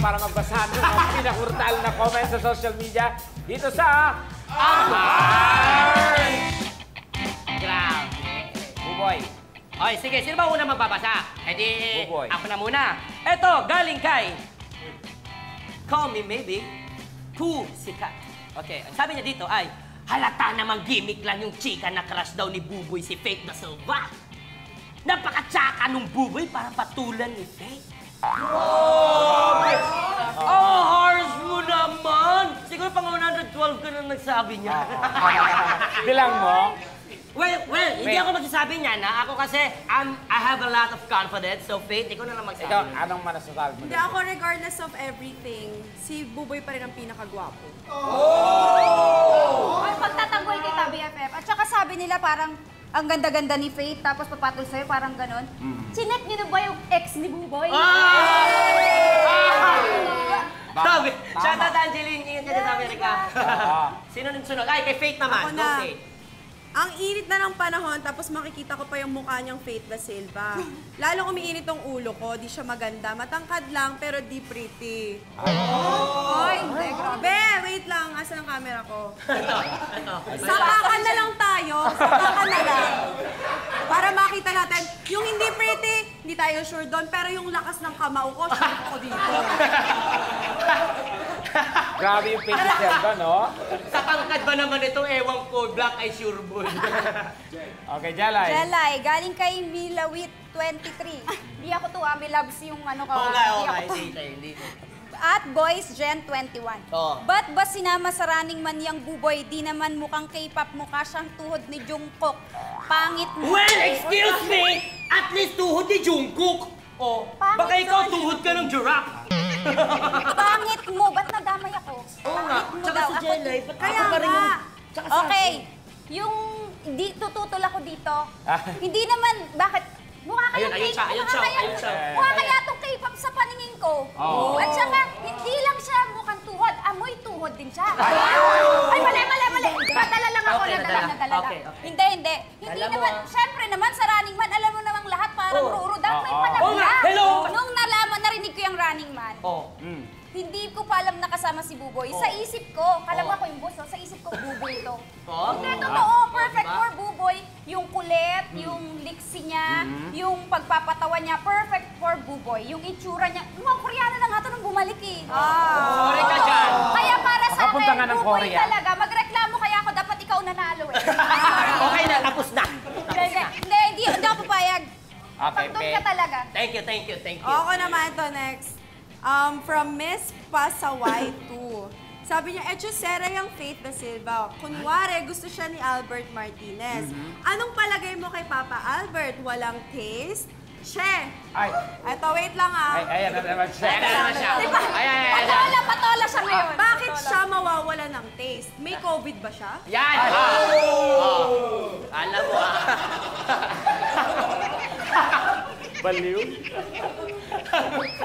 para magbasa ng mga pinakbrutal na comments sa social media dito sa Ahar! Grabe. Buboy. Okay, sige. Sino ba una magbabasa? Eh di, Buboy. ako na muna. Eto, galing kay Call Me Maybe, Pussycat. Okay, ang sabi niya dito ay, halata namang gimmick lang yung chika na crush daw ni Buboy si Faith Da Silva. Napakatsaka nung Buboy para patulan ni Faith. Oh, harsh mo naman! Siguro pang 112 ka na nagsabi niya. Bilang mo? Well, hindi ako magsasabi niya na ako kasi I have a lot of confidence. So, Faith, ikaw na lang magsabi. Ikaw, anong manasasabi mo? Hindi ako, regardless of everything, si Buboy pa rin ang pinakagwapo. Ay, pagtatanggol kita, BFF. At saka sabi nila parang ang ganda-ganda ni Faith, tapos papatol sa'yo, parang ganon. Chinek niyo na ba yung ex ni Buboy? Sabi, shout out Angeline, ingat ka sa Amerika. Sino nang sunod? Ay, kay Faith naman. Ako na. Okay. Ang init na ng panahon, tapos makikita ko pa yung mukha niyang Faith Da Silva. Lalong umiinit ang ulo ko, di siya maganda. Matangkad lang, pero di pretty. Ay, hindi, grabe. Wait lang, asan ang camera ko? Ito. Sapakan na lang tayo, sapakan na lang. Para makita natin, yung hindi pretty, hindi tayo sure doon, pero yung lakas ng kamao ko, sure ko dito. Grabe yung Faith Da Silva, no? Sa pangkad ba naman ito, ewan ko, black ay sure bull. Okay, Jelay. Jelay, galing kay Milawit 23. Di ako to, Milabs yung ano ka. Okay. Hindi. At Boys Gen 21. Oo. Ba't ba sinama sa Running Man yang Buboy? Di naman mukhang K-pop, mukha siyang tuhod ni Jungkook. Pangit mo. Well, excuse me! At least tuhod ni Jungkook. Oh, Pangit baka ikaw doon. tuhod ka ng giraffe. Pangit mo, ba't nadamay ako? Oo nga. Pangit mo Tsaka daw. si Ako Jelay, din. ba't Kaya ako pa rin yung... nga. Tsaka sa Okay, akin. yung tututol ako dito, hindi naman, bakit? Mukha kayang Ayun siya, ayun mukha siya, kayang- ayun siya. Mukha kaya itong K-pop sa paningin ko. Oo. At saka, hindi lang siya mukhang tuhod, amoy tuhod din siya. Ay, mali. Padala lang ako, Okay, nadala nadala. lang. Okay. Hindi. Hindi Alam mo, naman, syempre naman sa Running Man, alam mo namang lahat parang Oo. ruro. Dapat may Oo. panabla. Oo nga, hello. Nung narinig ko yung Running Man, Oh. hindi ko pa alam nakasama si Buboy. Sa isip ko, kala mo ako yung boss, sa isip ko, Buboy ito. Oh? Hindi, totoo. Perfect Diba? for Buboy. Yung kulit, yung liksi niya, yung pagpapatawa niya, perfect for Buboy. Yung itsura niya, mga Koreano na nga ito nung bumalik eh. Sorry ka dyan. Kaya para sa Nakapunta akin, nga ng Buboy Korea. talaga. Magreklamo kaya ako, dapat ikaw nanalo eh. Okay na, tapos na. Hindi ako papayag. Okay, Pagdoon Pe. ka talaga. Thank you. Ako naman ito next. From Miss Pasaway 2. Sabi niya, Echosera yung Faith Da Silva. Kunwari, gusto siya ni Albert Martinez. Anong palagay mo kay Papa Albert? Walang taste? Che! Ay, Eto, wait lang ayan na naman siya. Ayan na naman siya. Diba? Ayan. Patola siya ngayon. Bakit siya mawawala ng taste? May COVID ba siya? Yan! Alam mo Baliw.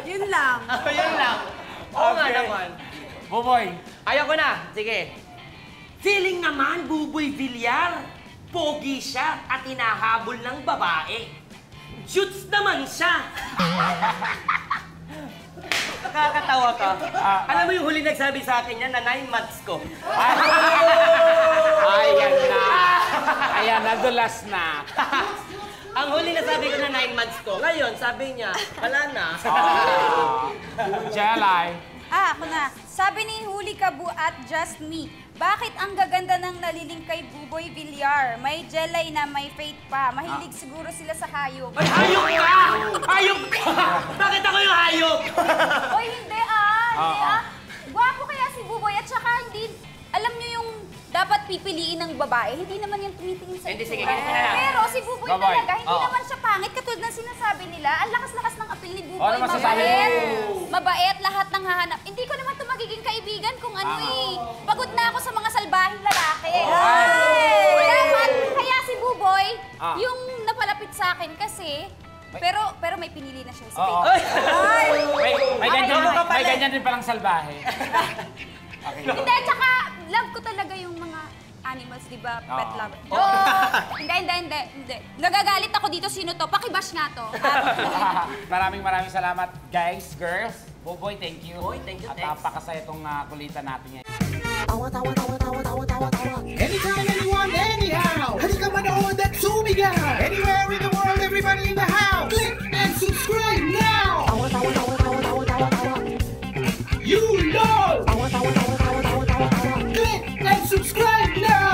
Yun lang. Yun lang. Oo nga Okay. naman. Buboy. Ayoko na. Sige. Feeling naman, Buboy Villar. Pogi siya at hinahabol ng babae. Shoots naman siya. Nakakatawa ka. Alam mo yung huli nagsabi sa akin yan na 9 months ko. Ayan na. Ayan, nadulas na. Ang huli na sabi ko na 9 months ko. Ngayon, sabi niya, wala na. Jelay. Ako na. Sabi ni Huli Kabu at Just Me, bakit ang gaganda ng naliling kay Buboy Villar? May Jelay na may Faith pa. Mahilig siguro sila sa hayop. Ay, hayop ka! Hayop ka! Bakit ako yung hayop? Oy, hindi Gwapo kaya si Buboy at saka hindi, alam niyo yung dapat pipiliin ng babae, hindi naman yung tumitingin sa Hindi, sige, itsura. ganito na lang. Pero si Buboy Baboy. talaga, hindi Oo. naman siya pangit. Katulad ng sinasabi nila, ang lakas-lakas ng apil ni Buboy. Ano masasabi mo? Mabait, lahat ng hahanap. Hindi ko naman ito magiging kaibigan kung ano Pagod na ako sa mga salbahing lalaki. Dapat, kaya si Buboy, yung napalapit sa akin kasi, pero may pinili na siya. Si Oo. Faith. May ganyan din palang salbahe. Okay. Hindi, tsaka love ko talaga yung mga animals, di ba? Pet Oo. lover. Hindi. Nagagalit ako dito. Sino to? Pakibash nga to. Maraming salamat, guys, girls. Buboy, thank you. Boy, thank you, At thanks. napakasaya itong kulitan natin ngayon. Anytime, anyone, anyhow. Halika manood at sumigaw. Anywhere in the world, everybody in the house. Click and subscribe now. You know. Click and subscribe now.